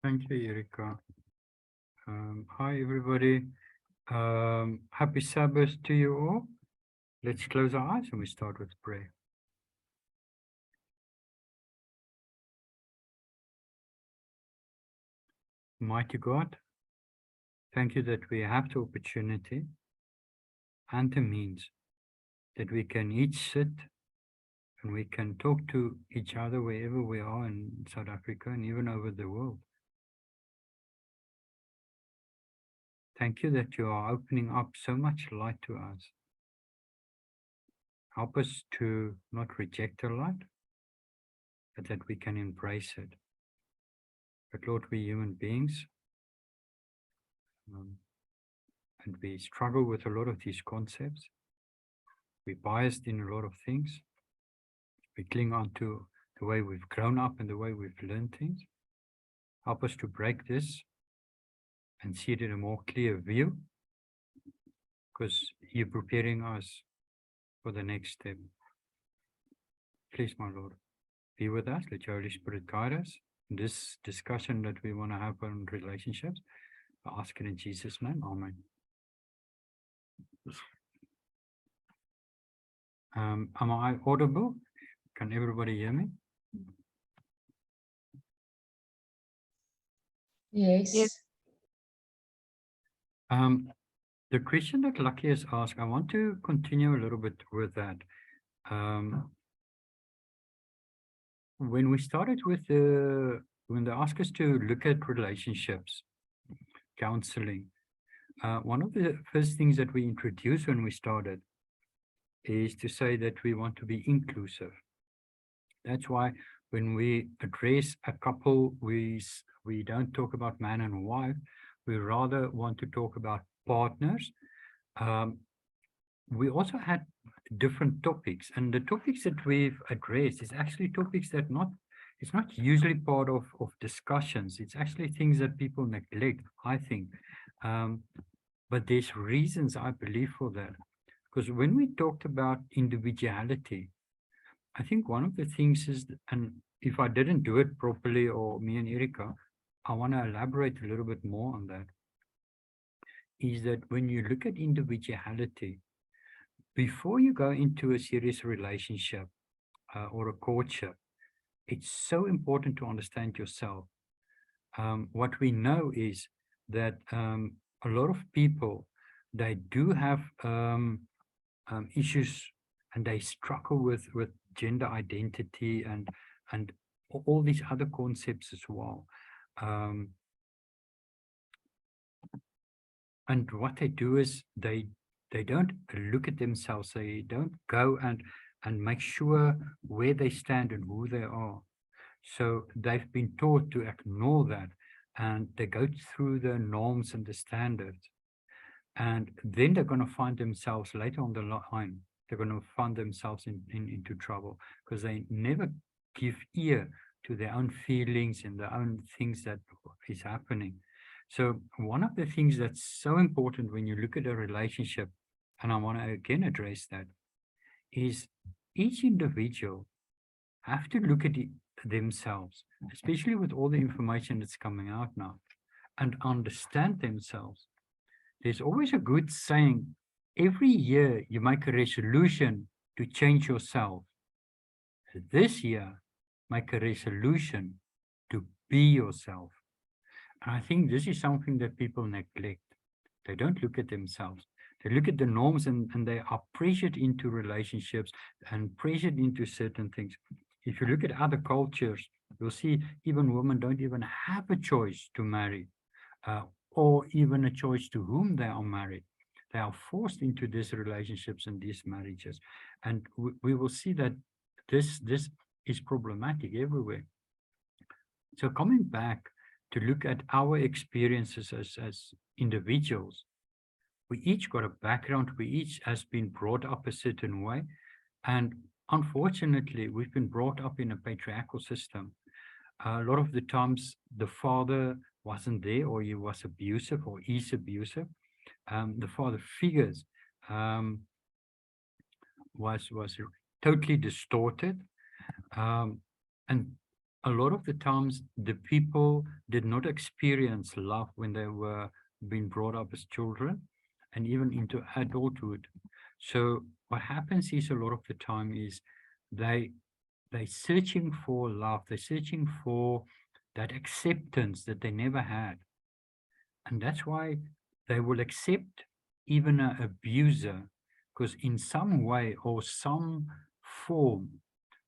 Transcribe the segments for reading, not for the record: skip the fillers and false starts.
Thank you, Erika. Hi, everybody. Happy Sabbath to you all. Let's close our eyes and we start with prayer. Mighty God, thank you that we have the opportunity and the means that we can each sit and we can talk to each other wherever we are in South Africa and even over the world. Thank you that you are opening up so much light to us. Help us to not reject the light, but that we can embrace it. But Lord, we're human beings, and we struggle with a lot of these concepts. We're biased in a lot of things. We cling on to the way we've grown up and the way we've learned things. Help us to break this and see it in a more clear view, because you're preparing us for the next step. Please, my Lord, be with us. Let your Holy Spirit guide us in this discussion that we want to have on relationships. I ask it in Jesus' name. Amen. Am I audible? Can everybody hear me? Yes. The question that Lucky has asked, I want to continue a little bit with that. When we started with when they asked us to look at relationships, counseling, one of the first things that we introduced when we started is to say that we want to be inclusive. That's why when we address a couple, we don't talk about man and wife. We rather want to talk about partners. We also had different topics, and the topics that we've addressed is actually topics that it's not usually part of discussions. It's actually things that people neglect, I think. But there's reasons, I believe, for that. Because when we talked about individuality, I think one of the things is, and if I didn't do it properly, or me and Erika, I want to elaborate a little bit more on that, is that when you look at individuality, before you go into a serious relationship or a courtship, it's so important to understand yourself. What we know is that a lot of people, they do have issues, and they struggle with gender identity and all these other concepts as well. And what they do is they don't look at themselves. They don't go and make sure where they stand and who they are. So they've been taught to ignore that, and they go through the norms and the standards. And then they're going to find themselves later on the line, they're going to find themselves into trouble, because they never give ear to their own feelings and their own things that is happening. So one of the things that's so important when you look at a relationship, and I want to again address that, is each individual have to look at themselves, especially with all the information that's coming out now, and understand themselves. There's always a good saying, every year you make a resolution to change yourself. This year, make a resolution to be yourself. And I think this is something that people neglect. They don't look at themselves. They look at the norms, and they are pressured into relationships and pressured into certain things. If you look at other cultures, you'll see even women don't even have a choice to marry, or even a choice to whom they are married. They are forced into these relationships and these marriages. And we will see that this is problematic everywhere. So coming back to look at our experiences as individuals, we each got a background, we each has been brought up a certain way. And unfortunately, we've been brought up in a patriarchal system. A lot of the times the father wasn't there, or he was abusive, or is abusive. The father figures was totally distorted. And a lot of the times the people did not experience love when they were being brought up as children and even into adulthood. So what happens is a lot of the time is they they're searching for love, they're searching for that acceptance that they never had. And that's why they will accept even an abuser, because in some way or some form,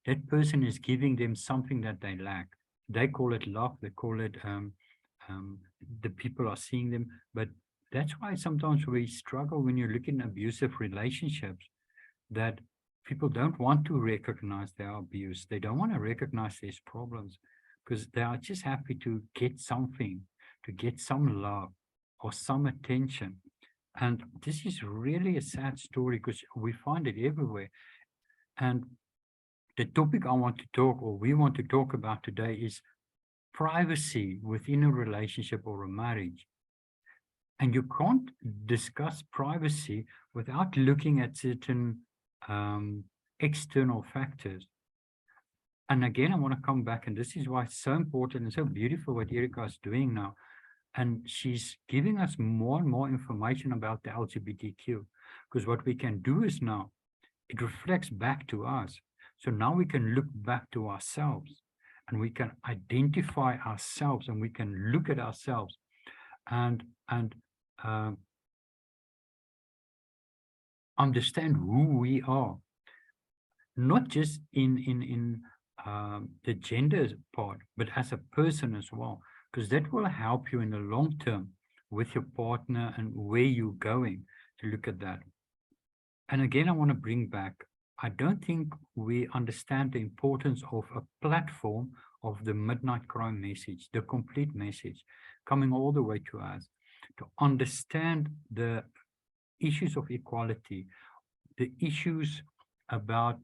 that person is giving them something that they lack. They call it love, they call it um, the people are seeing them. But that's why sometimes we struggle when you look in abusive relationships, that people don't want to recognize their abuse. They don't want to recognize these problems because they are just happy to get something, to get some love or some attention. And this is really a sad story because we find it everywhere. And the topic I want to talk, or we want to talk about today, is privacy within a relationship or a marriage. And you can't discuss privacy without looking at certain external factors. And again, I want to come back, and this is why it's so important and so beautiful what Erika is doing now. And she's giving us more and more information about the LGBTQ, because what we can do is now, it reflects back to us. So now we can look back to ourselves and we can identify ourselves and we can look at ourselves and uh, understand who we are, not just in the gender part, but as a person as well, because that will help you in the long term with your partner and where you're going to look at that. And again, I want to bring back, I don't think we understand the importance of a platform of the Midnight Cry message, the complete message, coming all the way to us, to understand the issues of equality, the issues about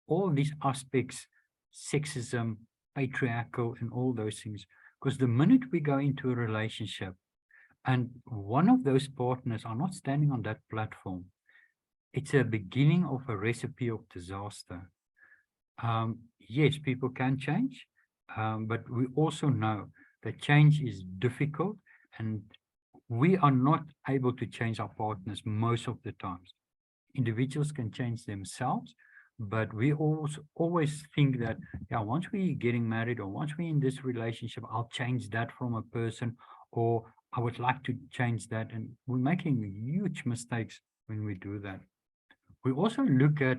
all these aspects, sexism, patriarchal, and all those things. Because the minute we go into a relationship and one of those partners are not standing on that platform, it's a beginning of a recipe of disaster. Yes, people can change, but we also know that change is difficult and we are not able to change our partners most of the times. Individuals can change themselves, but we also always think that, yeah, once we're getting married or once we're in this relationship, I'll change that from a person, or I would like to change that. And we're making huge mistakes when we do that. We also look at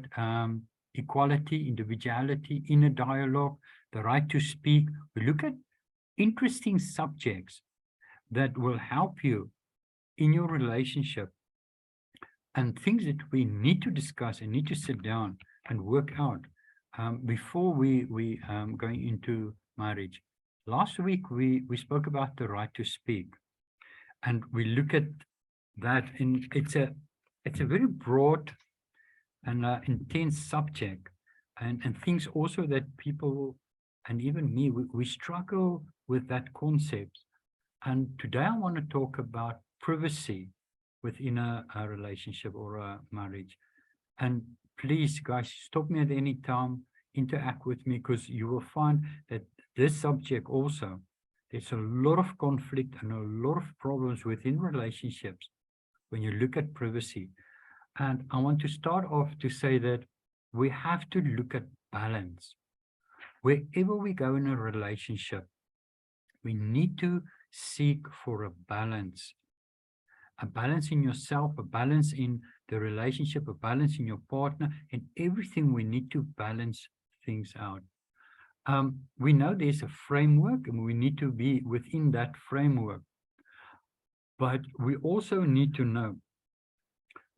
equality, individuality, inner dialogue, the right to speak. We look at interesting subjects that will help you in your relationship, and things that we need to discuss and need to sit down and work out before we going into marriage. Last week, we spoke about the right to speak, and we look at that, and it's a very broad and intense subject, and things also that people, and even me, we struggle with that concept. And today I want to talk about privacy within a relationship or a marriage. And please, guys, stop me at any time, interact with me, because you will find that this subject also, there's a lot of conflict and a lot of problems within relationships when you look at privacy. And I want to start off to say that we have to look at balance. Wherever we go in a relationship, we need to seek for a balance in yourself, a balance in the relationship, a balance in your partner, and everything. We need to balance things out. We know there's a framework and we need to be within that framework, but we also need to know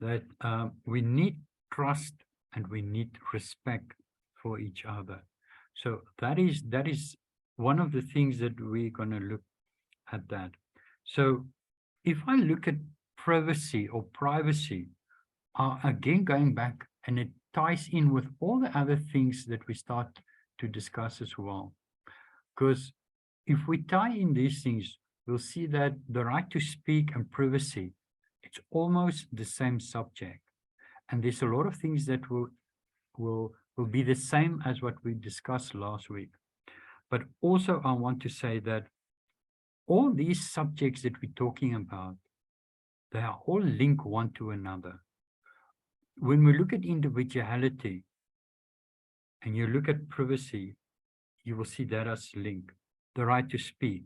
that we need trust and we need respect for each other. So that is one of the things that we're going to look at that. So if I look at privacy or privacy, again, going back, and it ties in with all the other things that we start to discuss as well. Because if we tie in these things, we'll see that the right to speak and privacy, it's almost the same subject. And there's a lot of things that will be the same as what we discussed last week. But also I want to say that all these subjects that we're talking about, they are all linked one to another. When we look at individuality and you look at privacy, you will see that as linked. The right to speak,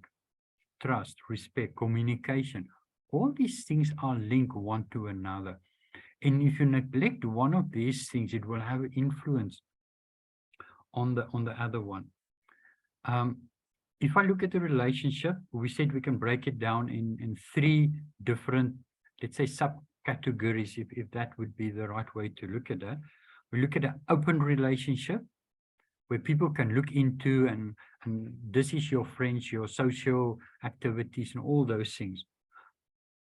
trust, respect, communication, all these things are linked one to another. And if you neglect one of these things, it will have influence on the other one. If I look at the relationship, we said we can break it down in three different, let's say, subcategories, if that would be the right way to look at that. We look at an open relationship where people can look into and this is your friends, your social activities and all those things.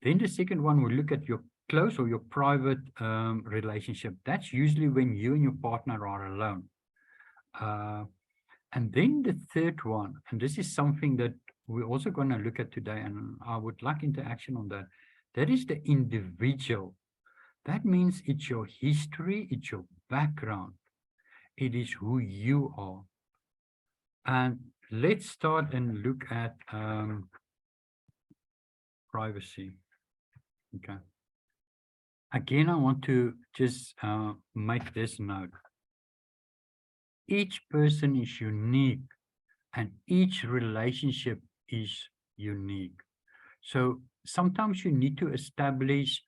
Then the second one, we look at your close or your private relationship. That's usually when you and your partner are alone. And then the third one, and this is something that we're also going to look at today, and I would like interaction on that. That is the individual. That means it's your history, it's your background. It is who you are. And let's start and look at privacy. Okay. Again, I want to just make this note. Each person is unique and each relationship is unique. So sometimes you need to establish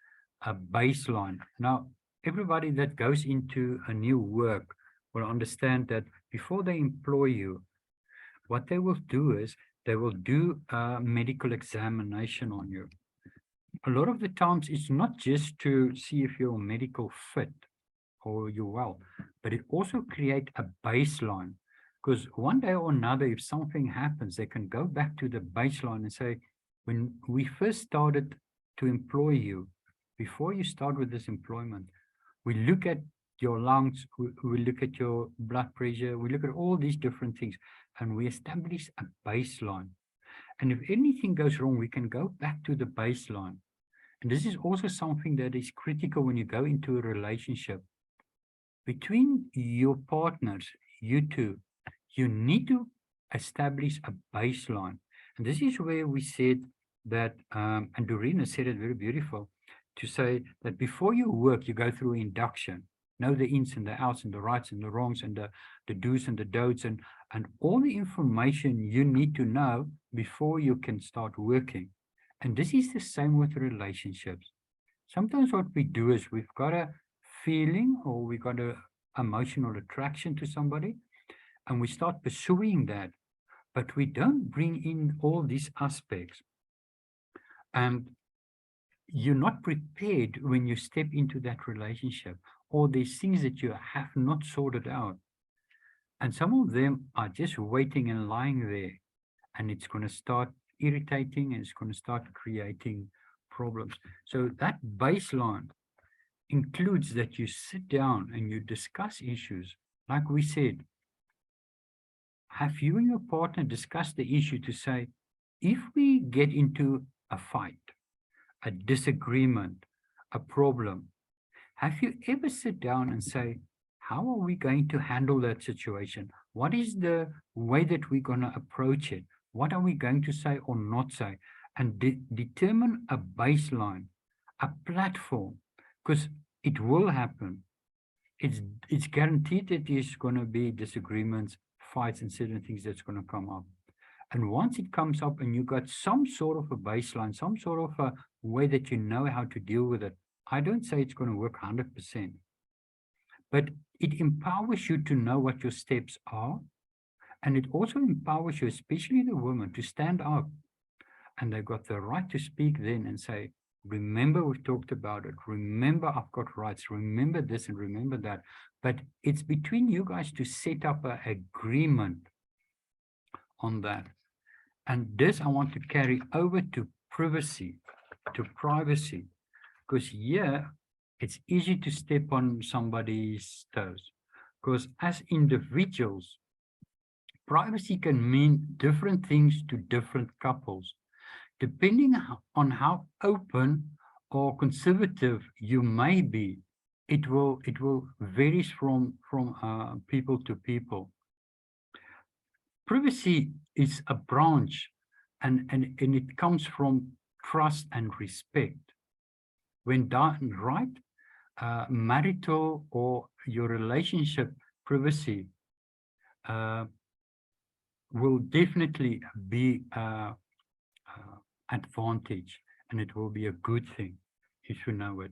a baseline. Now, everybody that goes into a new work will understand that before they employ you, what they will do is they will do a medical examination on you. A lot of the times it's not just to see if you're medical fit or you're well, but it also create a baseline, because one day or another, if something happens, they can go back to the baseline and say, when we first started to employ you, before you start with this employment, we look at your lungs, we look at your blood pressure, we look at all these different things, and we establish a baseline. And if anything goes wrong, we can go back to the baseline. And this is also something that is critical when you go into a relationship. Between your partners, you two, you need to establish a baseline. And this is where we said that, and Dorina said it very beautiful, to say that before you work, you go through induction, know the ins and the outs and the rights and the wrongs and the do's and the don'ts and all the information you need to know before you can start working. And this is the same with relationships. Sometimes what we do is we've got a feeling or we got an emotional attraction to somebody and we start pursuing that, but we don't bring in all these aspects. And you're not prepared when you step into that relationship, or there's things that you have not sorted out. And some of them are just waiting and lying there, and it's going to start irritating and it's going to start creating problems. So that baseline includes that you sit down and you discuss issues. Like we said, have you and your partner discuss the issue to say, if we get into a fight, a disagreement, a problem, have you ever sit down and say, how are we going to handle that situation? What is the way that we're going to approach it? What are we going to say or not say? And determine a baseline, a platform, because it will happen. It's guaranteed that there's going to be disagreements, fights, and certain things that's going to come up. And once it comes up and you got some sort of a baseline, some sort of a way that you know how to deal with it, I don't say it's going to work 100%, but it empowers you to know what your steps are. And it also empowers you, especially the women, to stand up. And they've got the right to speak then and say, remember, we've talked about it. Remember, I've got rights. Remember this and remember that. But it's between you guys to set up an agreement on that. And this I want to carry over to privacy, because here it's easy to step on somebody's toes. Because as individuals, privacy can mean different things to different couples, depending on how open or conservative you may be. it will varies from people to people. Privacy is a branch, and it comes from trust and respect. When done right, marital or your relationship privacy uh, will definitely be advantage, and it will be a good thing if you know it.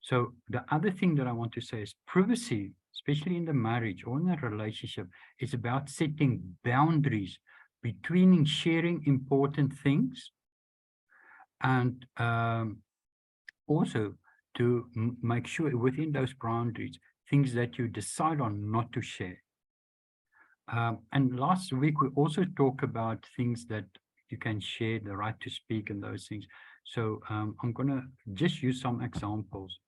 So the other thing that I want to say is privacy, especially in the marriage or in a relationship, is about setting boundaries between sharing important things and also to make sure within those boundaries, things that you decide on not to share. And last week, we also talked about things that you can share, the right to speak and those things. So I'm going to just use some examples.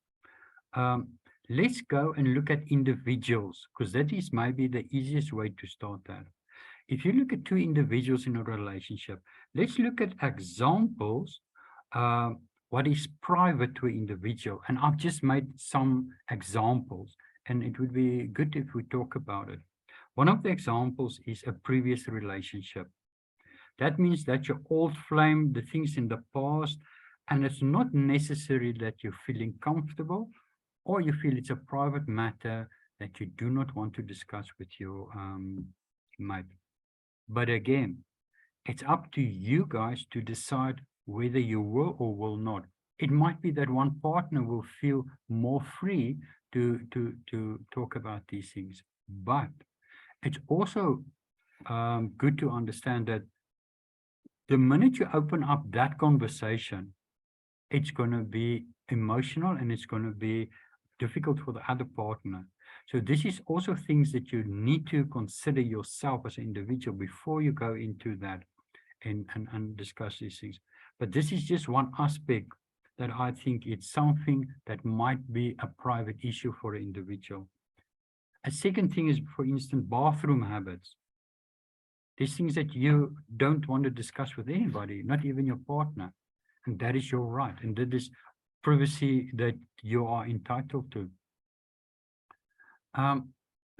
Let's go and look at individuals, because that is maybe the easiest way to start that. If you look at two individuals in a relationship, let's look at examples, what is private to an individual. And I've just made some examples, and it would be good if we talk about it. One of the examples is a previous relationship. That means that your old flame, the things in the past, and it's not necessary that you're feeling comfortable or you feel it's a private matter that you do not want to discuss with your mate. But again, it's up to you guys to decide whether you will or will not. It might be that one partner will feel more free to talk about these things, but it's also good to understand that the minute you open up that conversation, it's going to be emotional and it's going to be difficult for the other partner. So this is also things that you need to consider yourself as an individual before you go into that and discuss these things. But this is just one aspect that I think it's something that might be a private issue for an individual. A second thing is, for instance, bathroom habits. These things that you don't want to discuss with anybody, not even your partner. And that is your right. And that is privacy that you are entitled to.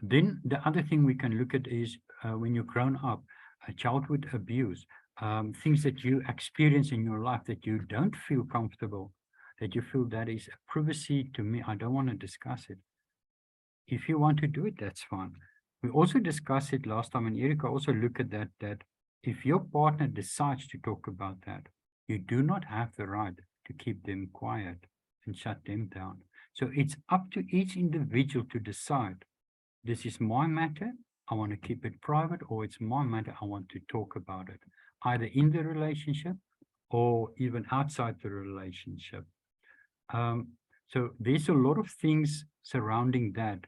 Then the other thing we can look at is when you're grown up, childhood abuse, things that you experience in your life that you don't feel comfortable, that you feel that is privacy to me. I don't want to discuss it. If you want to do it, that's fine. We also discussed it last time, and Erika also looked at that if your partner decides to talk about that, you do not have the right to keep them quiet and shut them down. So it's up to each individual to decide, this is my matter, I want to keep it private, or it's my matter, I want to talk about it, either in the relationship or even outside the relationship. So there's a lot of things surrounding that.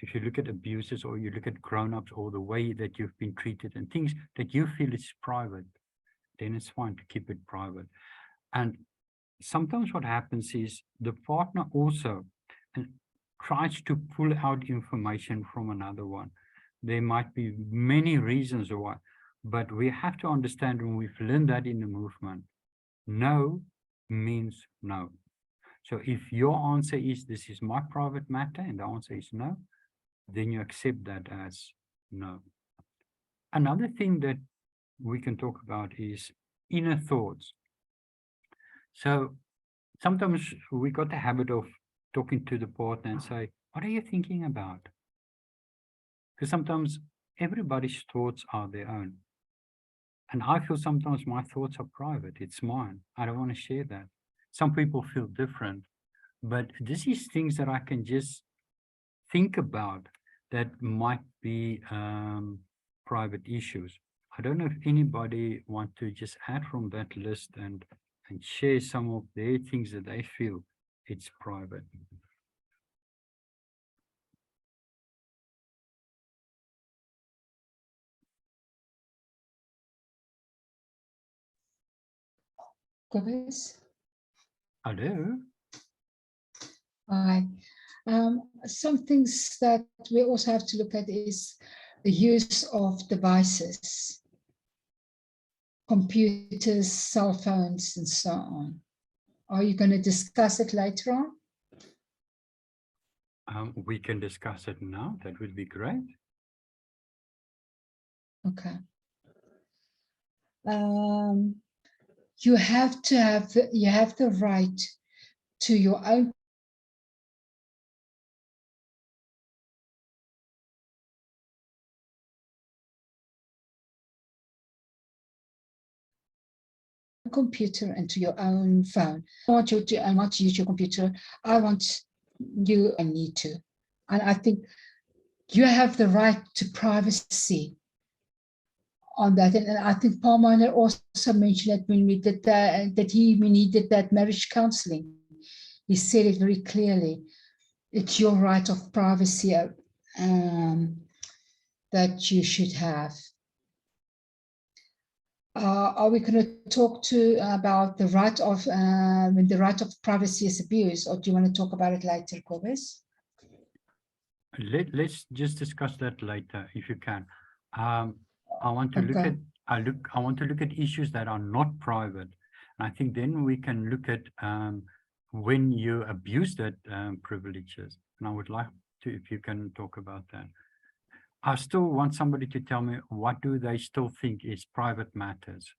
If you look at abuses or you look at grown-ups or the way that you've been treated and things that you feel is private, then it's fine to keep it private. And sometimes what happens is the partner also tries to pull out information from another one. There might be many reasons why, but we have to understand, when we've learned that in the movement, no means no. So if your answer is, this is my private matter, and the answer is no, then you accept that as no. Another thing that we can talk about is inner thoughts. So sometimes we got the habit of talking to the partner and say, what are you thinking about? Because sometimes everybody's thoughts are their own. And I feel sometimes my thoughts are private. It's mine. I don't want to share that. Some people feel different, but this is things that I can just think about that might be private issues. I don't know if anybody want to just add from that list and share some of their things that they feel it's private. Kobus? Hello? Hi. Some things that we also have to look at is the use of devices, computers, cell phones, and so on. Are you going to discuss it later on? We can discuss it now. That would be great. Okay. You have to have you have the right to your own computer and to your own phone. I want to use your computer. I want you. I need to, and I think you have the right to privacy on that. And I think Paul Miner also mentioned that when we did that, when he did that marriage counseling, he said it very clearly. It's your right of privacy that you should have. Are we going to talk about the right of when the right of privacy is abused, or do you want to talk about it later, Kobus? Let's just discuss that later if you can. I want to look Okay. at I want to look at issues that are not private. And I think then we can look at when you abuse that privileges. And I would like to, if you can talk about that. I still want somebody to tell me, what do they still think is private matters?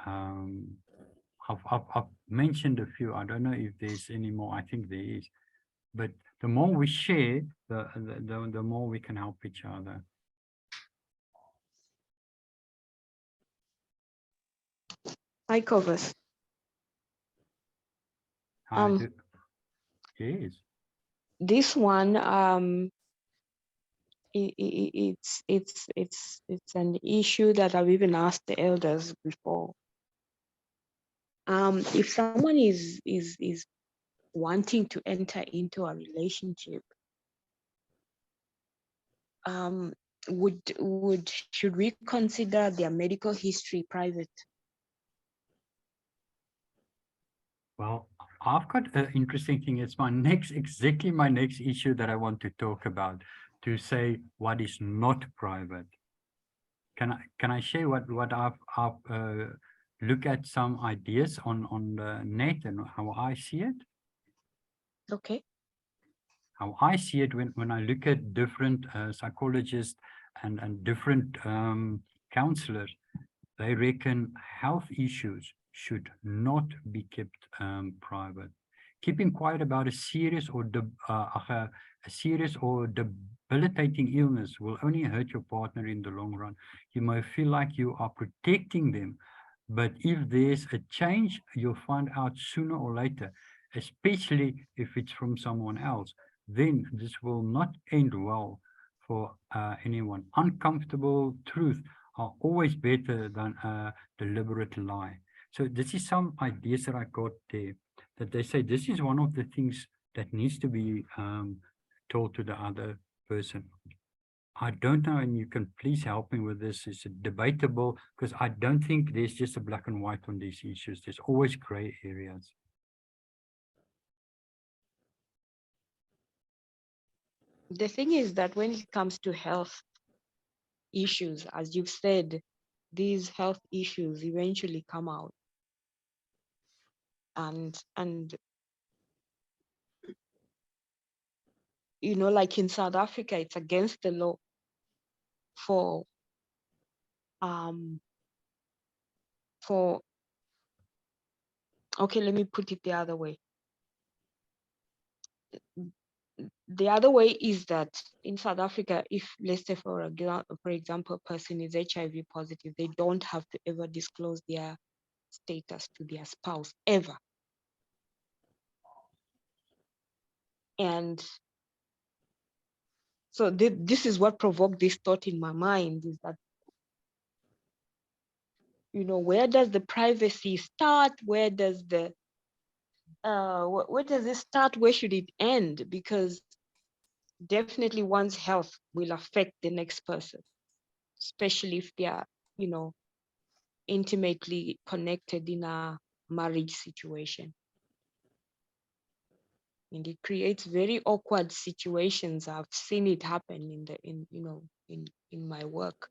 I've mentioned a few. I don't know if there's any more. I think there is. But the more we share, the more we can help each other. Hi, Kobus. Yes. This one, it's an issue that I've even asked the elders before. If someone is wanting to enter into a relationship, should we consider their medical history private? Well, I've got an interesting thing. It's exactly my next issue that I want to talk about, to say what is not private. Can I share what I've look at some ideas on the net and how I see it? Okay. How I see it when I look at different psychologists and different counselors, they reckon health issues should not be kept private. Keeping quiet about a serious or debilitating illness will only hurt your partner in the long run. You may feel like you are protecting them, but if there's a change, you'll find out sooner or later, especially if it's from someone else. Then this will not end well for anyone. Uncomfortable truth are always better than a deliberate lie. So this is some ideas that I got there, that they say this is one of the things that needs to be told to the other person. I don't know, and you can please help me with this. It's debatable because I don't think there's just a black and white on these issues. There's always gray areas. The thing is that when it comes to health issues, as you've said, these health issues eventually come out. And you know, like in South Africa, it's against the law for okay, let me put it the other way. The other way is that in South Africa, if let's say for example, a person is HIV positive, they don't have to ever disclose their status to their spouse ever. And so this is what provoked this thought in my mind, is that, you know, where does the privacy start? Where does the where does it start? Where should it end? Because definitely one's health will affect the next person, especially if they are, you know, intimately connected in a marriage situation. And it creates very awkward situations. I've seen it happen in my work.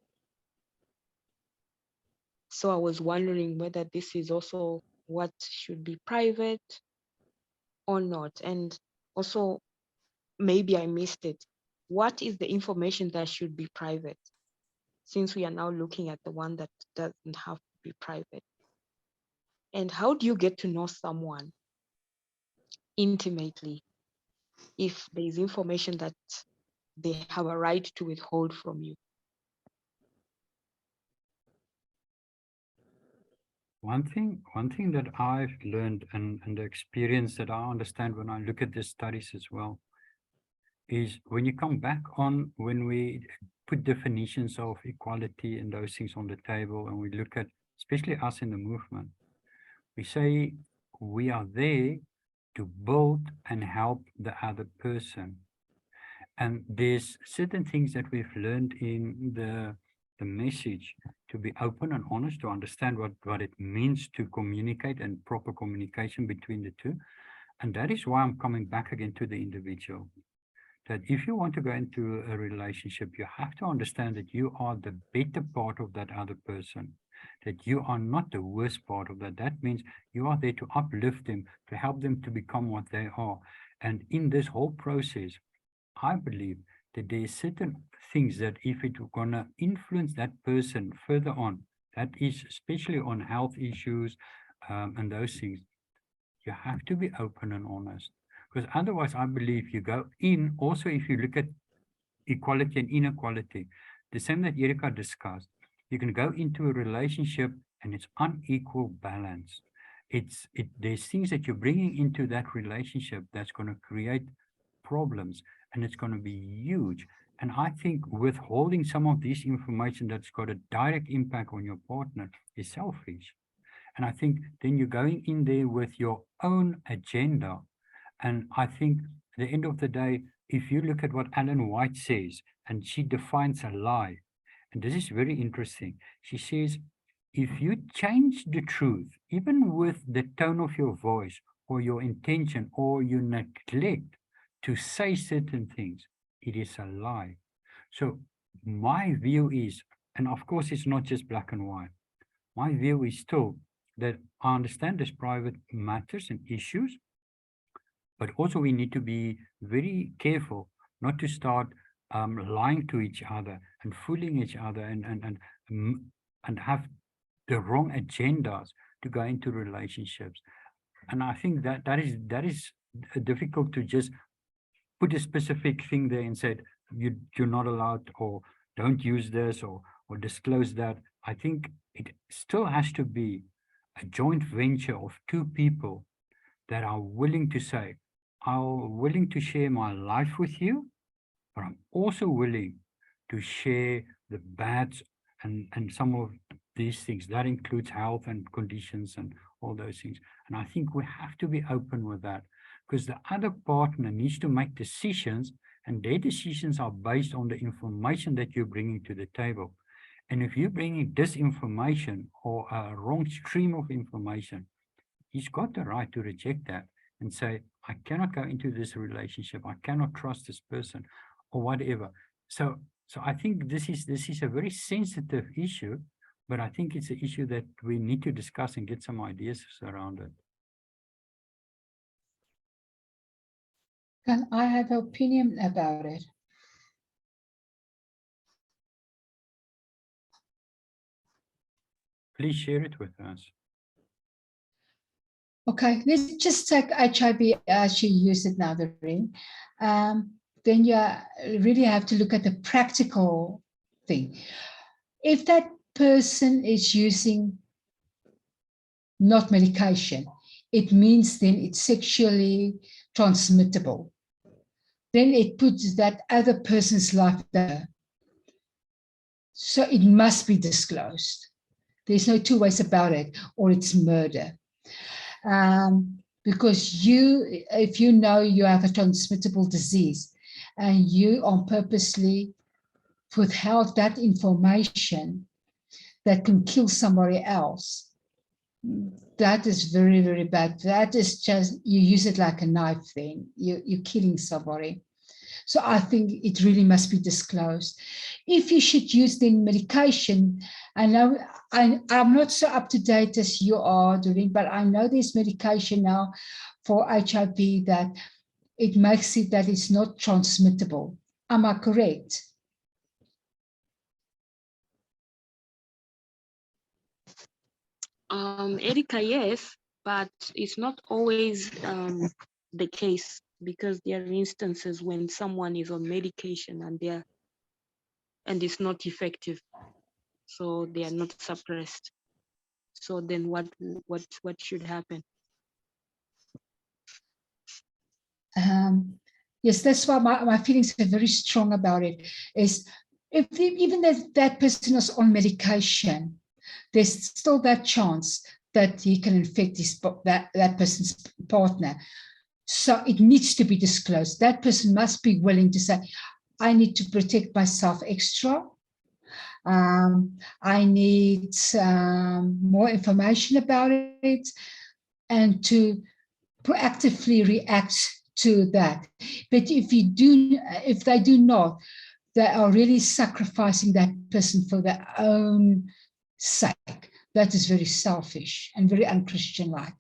So I was wondering whether this is also what should be private or not. And also, maybe I missed it. What is the information that should be private? Since we are now looking at the one that doesn't have to be private. And how do you get to know someone intimately if there is information that they have a right to withhold from you? One thing that I've learned and the experience that I understand when I look at the studies as well is when you come back on, when we put definitions of equality and those things on the table, and we look at, especially us in the movement, we say we are there to build and help the other person. And there's certain things that we've learned in the message to be open and honest, to understand what it means to communicate and proper communication between the two. And that is why I'm coming back again to the individual. That if you want to go into a relationship, you have to understand that you are the better part of that other person, that you are not the worst part of that. That means you are there to uplift them, to help them to become what they are. And in this whole process, I believe that there are certain things that if it's going to influence that person further on, that is especially on health issues and those things, you have to be open and honest. Because otherwise, I believe you go in, also if you look at equality and inequality, the same that Erika discussed, you can go into a relationship and it's unequal balance. There's things that you're bringing into that relationship that's going to create problems, and it's going to be huge. And I think withholding some of this information that's got a direct impact on your partner is selfish. And I think then you're going in there with your own agenda. And I think at the end of the day, if you look at what Ellen White says, and she defines a lie, and this is very interesting. She says, if you change the truth, even with the tone of your voice or your intention, or you neglect to say certain things, it is a lie. So my view is, and of course it's not just black and white, my view is still that I understand there's private matters and issues, but also we need to be very careful not to start lying to each other and fooling each other and have the wrong agendas to go into relationships. And I think that is difficult to just put a specific thing there and said you're not allowed, or don't use this, or disclose that. I think it still has to be a joint venture of two people that are willing to say, I'm willing to share my life with you, but I'm also willing to share the bads and some of these things. That includes health and conditions and all those things. And I think we have to be open with that, because the other partner needs to make decisions, and their decisions are based on the information that you're bringing to the table. And if you're bringing disinformation or a wrong stream of information, he's got the right to reject that and say, I cannot go into this relationship, I cannot trust this person, or whatever. So I think this is a very sensitive issue, but I think it's an issue that we need to discuss and get some ideas around it. Can I have an opinion about it? Please share it with us. Okay, let's just take HIV as you use it now, the ring. Then you really have to look at the practical thing. If that person is using not medication, it means then it's sexually transmittable. Then it puts that other person's life there. So it must be disclosed. There's no two ways about it, or it's murder. Because if you know you have a transmittable disease and you on purposely withheld that information that can kill somebody else, that is very, very bad. That is just, you use it like a knife then, you're killing somebody. So I think it really must be disclosed. If you should use the medication, I know I'm not so up to date as you are doing, but I know there's medication now for HIV that it makes it that it's not transmittable. Am I correct? Erika, yes, but it's not always the case, because there are instances when someone is on medication and it's not effective, so they are not suppressed. So then what should happen? Yes, that's why my feelings are very strong about it. Is even that person is on medication, there's still that chance that he can infect that person's partner. So it needs to be disclosed. That person must be willing to say, I need to protect myself extra. I need more information about it, and to proactively react to that. But if they do not, they are really sacrificing that person for their own sake. That is very selfish and very unchristian-like.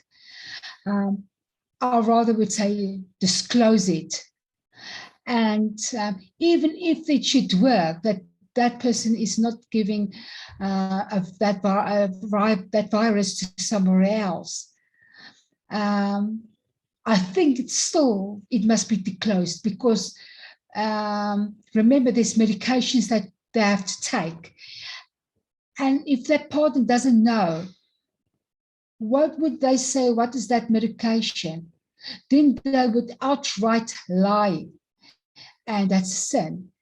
I rather would say disclose it. And even if it should work, that person is not giving that virus to somewhere else. I think it must be disclosed, because remember, there's medications that they have to take. And if that partner doesn't know, what would they say? What is that medication? Then they would outright lie. And that's sin.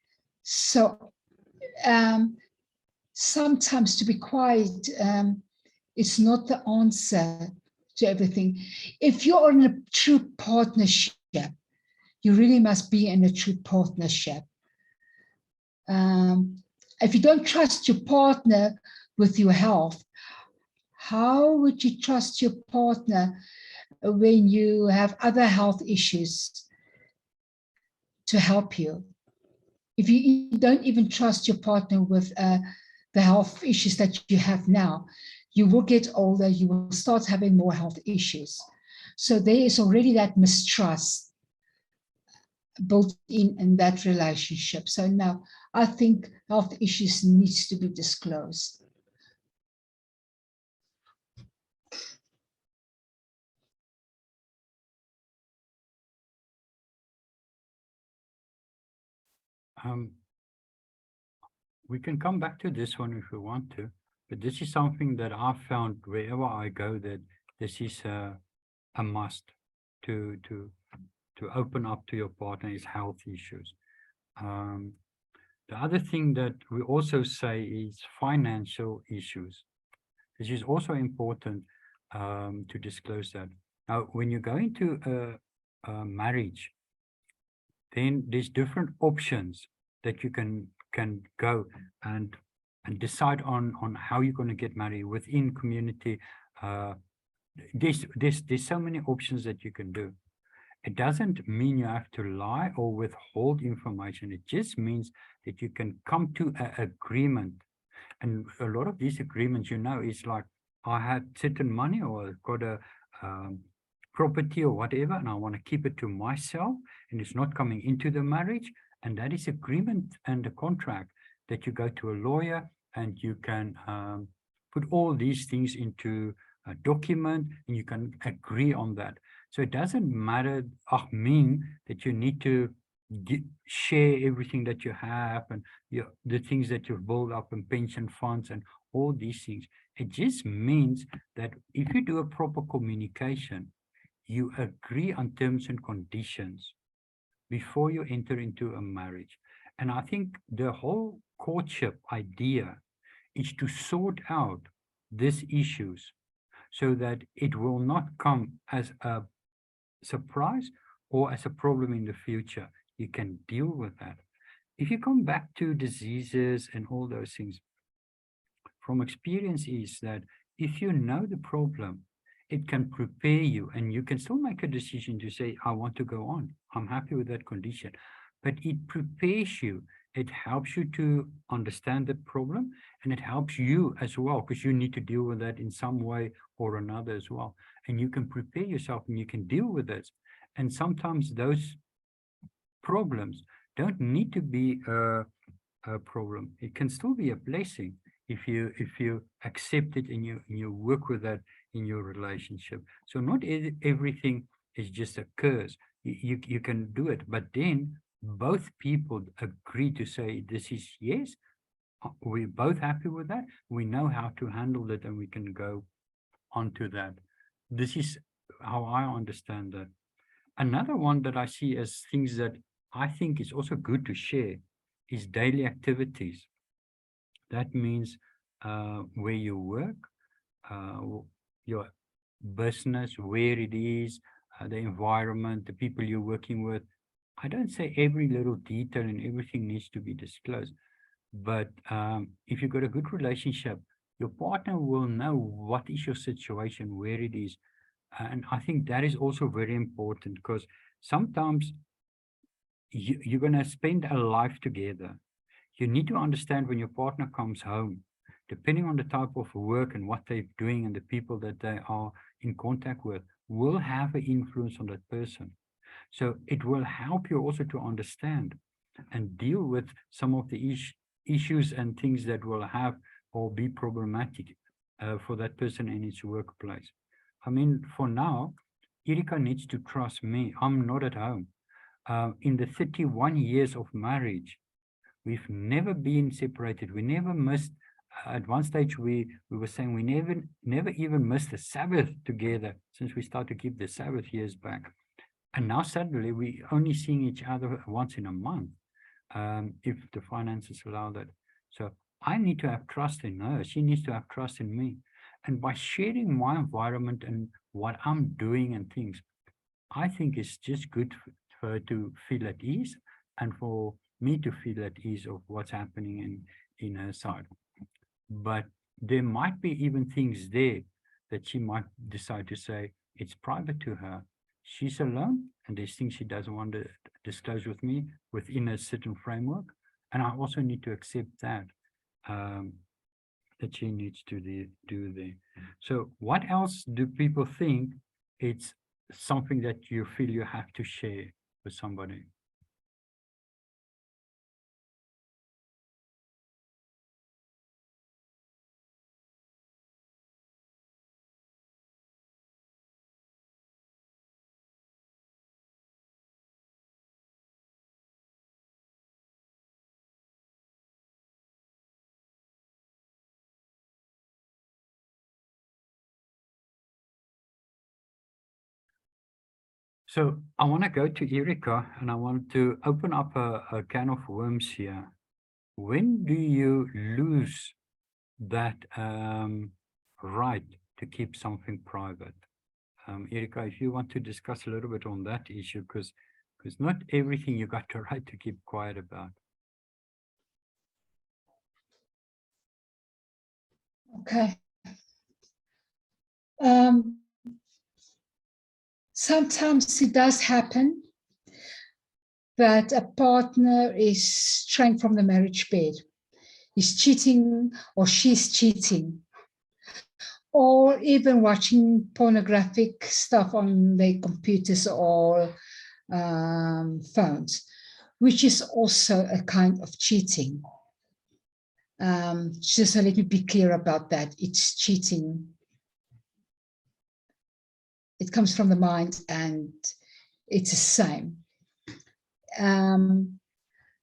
So sometimes to be quiet, it's not the answer to everything. If you're in a true partnership, you really must be in a true partnership. If you don't trust your partner with your health, how would you trust your partner when you have other health issues to help you? If you don't even trust your partner with the health issues that you have now, you will get older, you will start having more health issues. So there is already that mistrust built in that relationship. So now I think health issues needs to be disclosed. We can come back to this one if we want to, but this is something that I've found wherever I go, that this is a must to open up to your partner is health issues. The other thing that we also say is financial issues. This is also important to disclose that. Now, when you go into a marriage, then there's different options that you can go and decide on how you're going to get married within community. There's so many options that you can do. It doesn't mean you have to lie or withhold information. It just means that you can come to an agreement. And a lot of these agreements, is like, I had certain money, or I've got a property or whatever, and I want to keep it to myself, and it's not coming into the marriage. And that is agreement and a contract that you go to a lawyer, and you can put all these things into a document, and you can agree on that. So it doesn't matter, mean that you need to share everything that you have, and the things that you've built up in pension funds and all these things. It just means that if you do a proper communication, you agree on terms and conditions before you enter into a marriage. And I think the whole courtship idea is to sort out these issues so that it will not come as a surprise or as a problem in the future. You can deal with that. If you come back to diseases and all those things, from experience is that if you know the problem, it can prepare you, and you can still make a decision to say, I want to go on. I'm happy with that condition. But it prepares you. It helps you to understand the problem, and it helps you as well, because you need to deal with that in some way or another as well. And you can prepare yourself, and you can deal with this. And sometimes those problems don't need to be a problem. It can still be a blessing if you accept it and you work with that in your relationship. So not everything is just a curse. You can do it, but then both people agree to say, this is yes, we're both happy with that. We know how to handle it and we can go on to that. This is how I understand that. Another one that I see as things that I think is also good to share is daily activities. That means where you work, your business, where it is, the environment, the people you're working with. I don't say every little detail and everything needs to be disclosed, but if you've got a good relationship, your partner will know what is your situation, where it is. And I think that is also very important, because sometimes you're going to spend a life together. You need to understand when your partner comes home, depending on the type of work and what they're doing and the people that they are in contact with, will have an influence on that person. So it will help you also to understand and deal with some of the issues and things that will have or be problematic for that person in its workplace. I mean, for now, Erika needs to trust me. I'm not at home. In the 31 years of marriage, we've never been separated. We never missed, at one stage we were saying we never even missed a Sabbath together since we started to keep the Sabbath years back. And now suddenly we only seeing each other once in a month, if the finances allow that. So I need to have trust in her. She needs to have trust in me. And by sharing my environment and what I'm doing and things, I think it's just good for her to feel at ease and for me to feel at ease of what's happening in her side. But there might be even things there that she might decide to say it's private to her. She's alone and there's things she doesn't want to disclose with me within a certain framework. And I also need to accept that, that she needs to do there. So what else do people think it's something that you feel you have to share with somebody? So I want to go to Erika and I want to open up a can of worms here. When do you lose that right to keep something private? Erika, if you want to discuss a little bit on that issue, because not everything you got the right to keep quiet about. Okay. Sometimes it does happen that a partner is straying from the marriage bed, is cheating or she's cheating, or even watching pornographic stuff on their computers or phones, which is also a kind of cheating. Just so let me be clear about that. It's cheating. It comes from the mind and it's the same.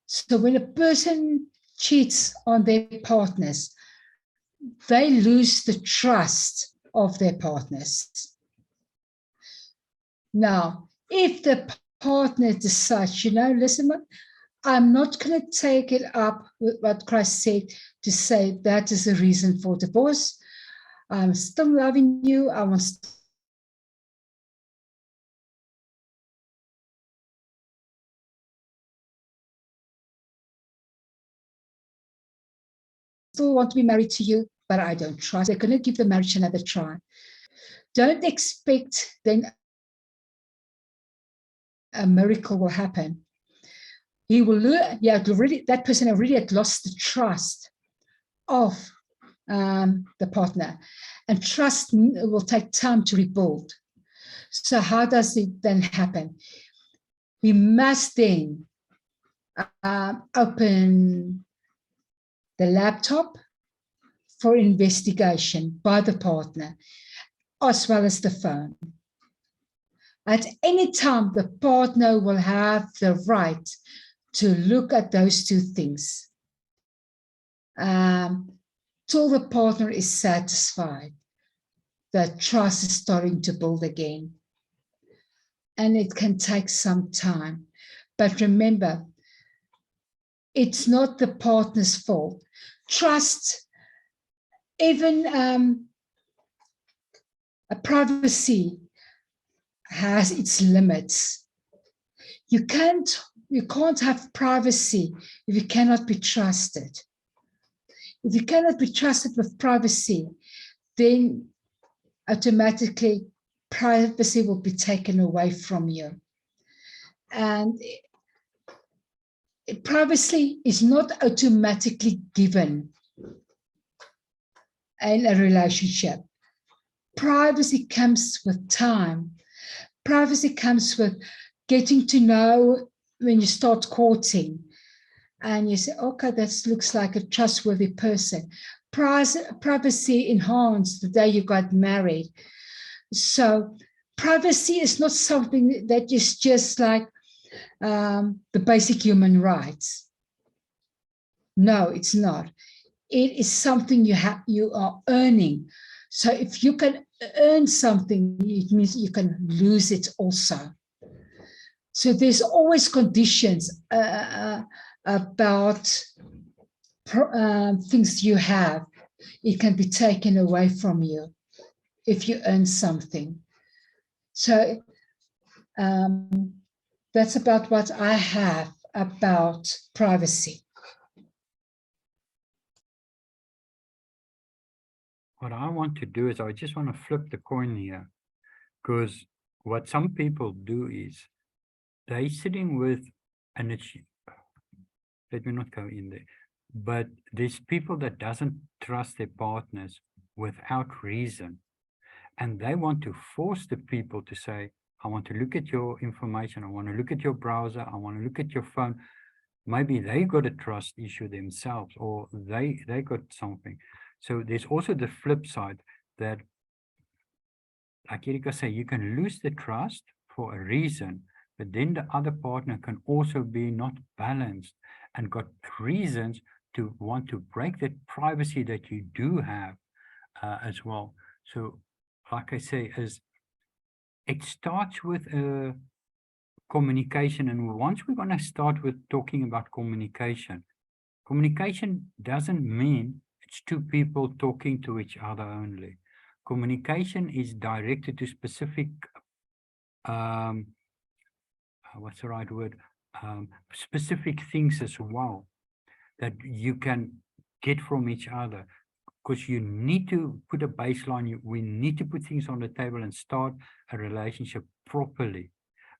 So when a person cheats on their partners, they lose the trust of their partners. Now, if the partner decides, listen, I'm not going to take it up with what Christ said to say that is the reason for divorce. I'm still loving you. I want still want to be married to you, but I don't trust. They're going to give the marriage another try. Don't expect then a miracle will happen. He will learn, that person already had lost the trust of the partner, and trust will take time to rebuild. So how does it then happen? We must then open the laptop for investigation by the partner, as well as the phone. At any time, the partner will have the right to look at those two things till the partner is satisfied that trust is starting to build again. And it can take some time. But remember, it's not the partner's fault. Trust, even a privacy has its limits. You can't have privacy if you cannot be trusted. If you cannot be trusted with privacy, then automatically privacy will be taken away from you. And privacy is not automatically given in a relationship. Privacy comes with time. Privacy comes with getting to know when you start courting and you say, okay, that looks like a trustworthy person. Privacy enhanced the day you got married. So privacy is not something that is just like the basic human rights. No, it's not. It is something you are earning. So if you can earn something, it means you can lose it also. So there's always conditions about things you have. It can be taken away from you if you earn something. So that's about what I have about privacy. What I want to do is I just want to flip the coin here, because what some people do is they sitting with, and it's, let me not go in there, but there's people that doesn't trust their partners without reason, and they want to force the people to say, I want to look at your information, I want to look at your browser, I want to look at your phone. Maybe they got a trust issue themselves, or they got something. So there's also the flip side that, like Erika said, you can lose the trust for a reason, but then the other partner can also be not balanced and got reasons to want to break that privacy that you do have as well. So like I say, it starts with communication. And once we're going to start with talking about communication, communication doesn't mean it's two people talking to each other only. Communication is directed to specific, what's the right word? Specific things as well that you can get from each other, because you need to put a baseline. We need to put things on the table and start a relationship properly.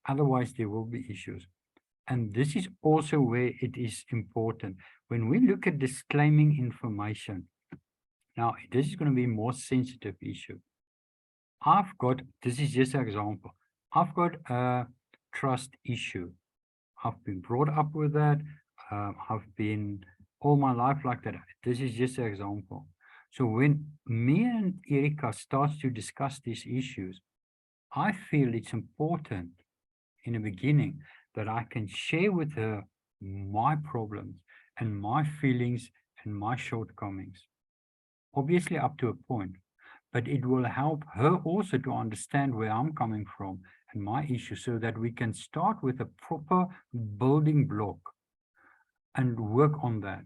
Otherwise, there will be issues. And this is also where it is important. When we look at disclaiming information, now this is going to be a more sensitive issue. This is just an example. I've got a trust issue. I've been brought up with that. I've been all my life like that. This is just an example. So when me and Erika starts to discuss these issues, I feel it's important in the beginning that I can share with her my problems and my feelings and my shortcomings. Obviously up to a point, but it will help her also to understand where I'm coming from and my issue, so that we can start with a proper building block and work on that.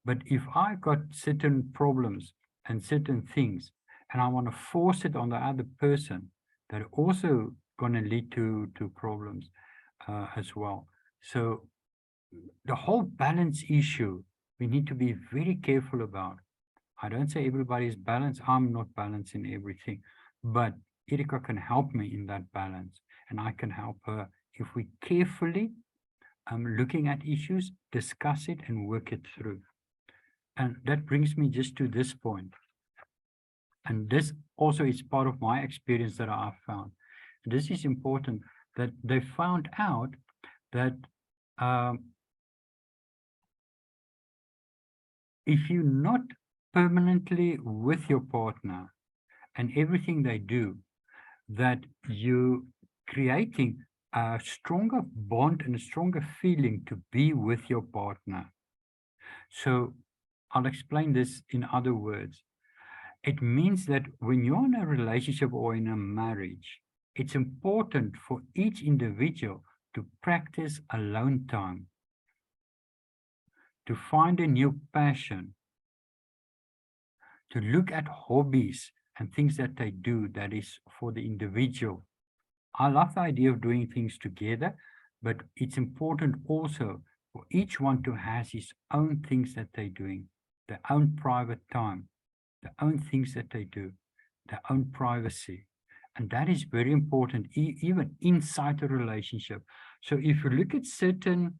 But if I got certain problems and certain things, and I want to force it on the other person, that also going to lead to problems as well. So the whole balance issue, we need to be very careful about. I don't say everybody is balanced. I'm not balanced in everything, but Erika can help me in that balance, and I can help her if we carefully looking at issues, discuss it and work it through. And that brings me just to this point. And this also is part of my experience that I've found. This is important, that they found out that if you're not permanently with your partner and everything they do, that you creating a stronger bond and a stronger feeling to be with your partner. So I'll explain this in other words. It means that when you're in a relationship or in a marriage, it's important for each individual to practice alone time, to find a new passion, to look at hobbies and things that they do that is for the individual. I love the idea of doing things together, but it's important also for each one to have his own things that they're doing, their own private time, their own things that they do, their own privacy. And that is very important, even inside a relationship. So if you look at certain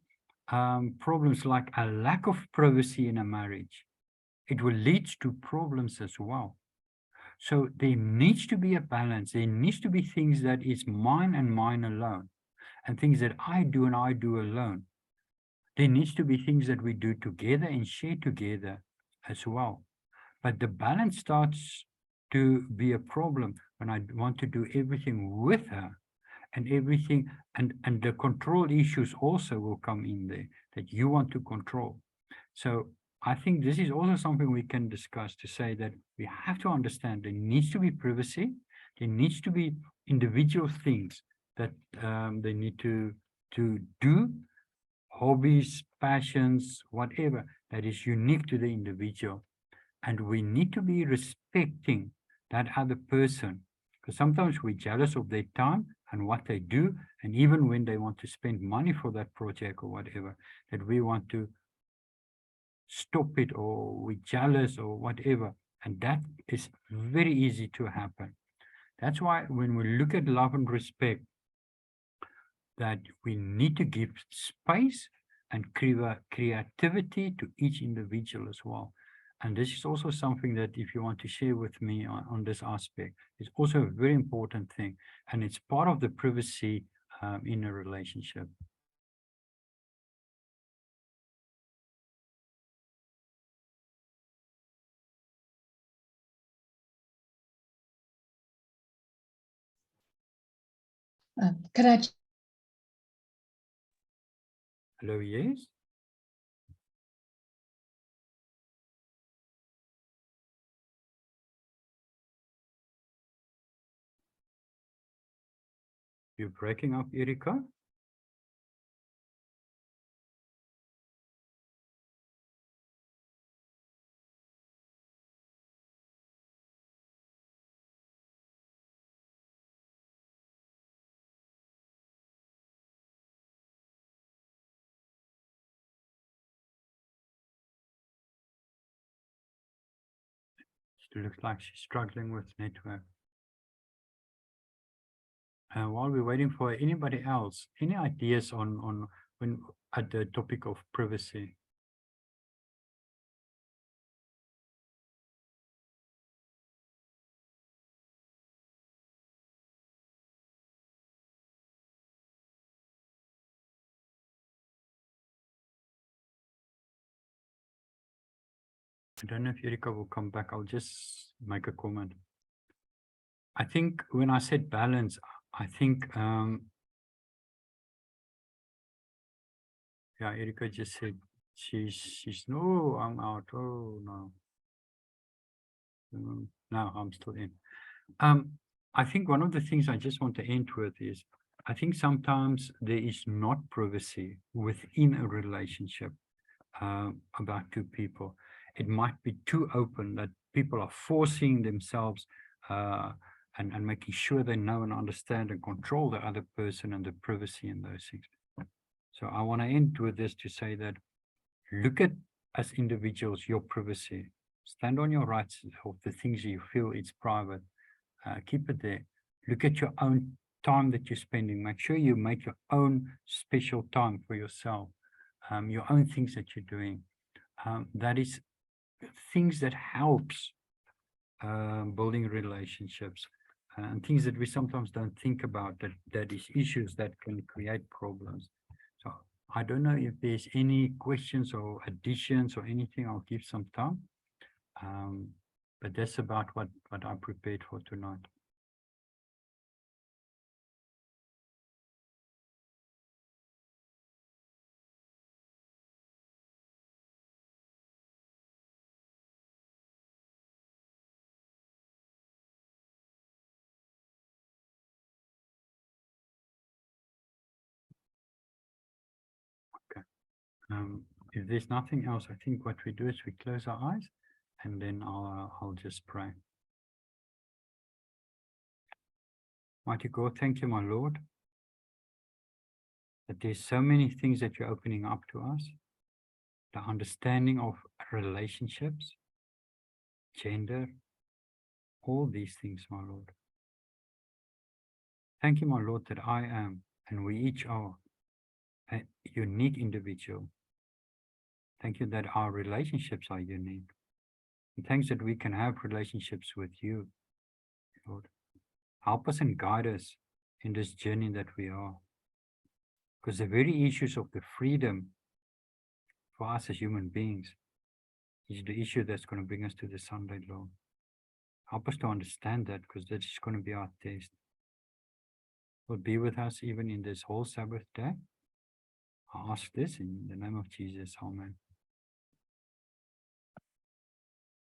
problems like a lack of privacy in a marriage, it will lead to problems as well. So there needs to be a balance. There needs to be things that is mine and mine alone, and things that I do and I do alone. There needs to be things that we do together and share together as well. But the balance starts to be a problem when I want to do everything with her, and everything, and the control issues also will come in there, that you want to control. So I think this is also something we can discuss, to say that we have to understand there needs to be privacy, there needs to be individual things that they need to do, hobbies, passions, whatever, that is unique to the individual. And we need to be respecting that other person, because sometimes we're jealous of their time and what they do, and even when they want to spend money for that project or whatever, that we want to stop it, or we're jealous or whatever. And that is very easy to happen. That's why when we look at love and respect, that we need to give space and creativity to each individual as well. And this is also something that, if you want to share with me on this aspect, is also a very important thing. And it's part of the privacy in a relationship. Can I Hello, yes? You're breaking up, Erika? It looks like she's struggling with network. While we're waiting for anybody else, any ideas on when at the topic of privacy? I don't know if Erika will come back. I'll just make a comment. I think when I said balance, I think, yeah, Erika just said she's no, I'm out. Oh no. No, I'm still in. I think one of the things I just want to end with is, I think sometimes there is not privacy within a relationship about two people. It might be too open, that people are forcing themselves and making sure they know and understand and control the other person and the privacy and those things. So I want to end with this, to say that look at, as individuals, your privacy. Stand on your rights of the things you feel it's private. Keep it there. Look at your own time that you're spending. Make sure you make your own special time for yourself, your own things that you're doing. That is things that helps building relationships, and things that we sometimes don't think about, that is issues that can create problems. So I don't know if there's any questions or additions or anything. I'll give some time. But that's about what I prepared for tonight. If there's nothing else, I think what we do is we close our eyes and then I'll just pray. Mighty God, thank you, my Lord, that there's so many things that you're opening up to us. The understanding of relationships, gender, all these things, my Lord. Thank you, my Lord, that I am, and we each are, a unique individual. Thank you that our relationships are unique. And thanks that we can have relationships with you, Lord. Help us and guide us in this journey that we are. Because the very issues of the freedom for us as human beings is the issue that's going to bring us to the sunlight, Lord. Help us to understand that, because that is going to be our test. Lord, be with us even in this whole Sabbath day. I ask this in the name of Jesus. Amen.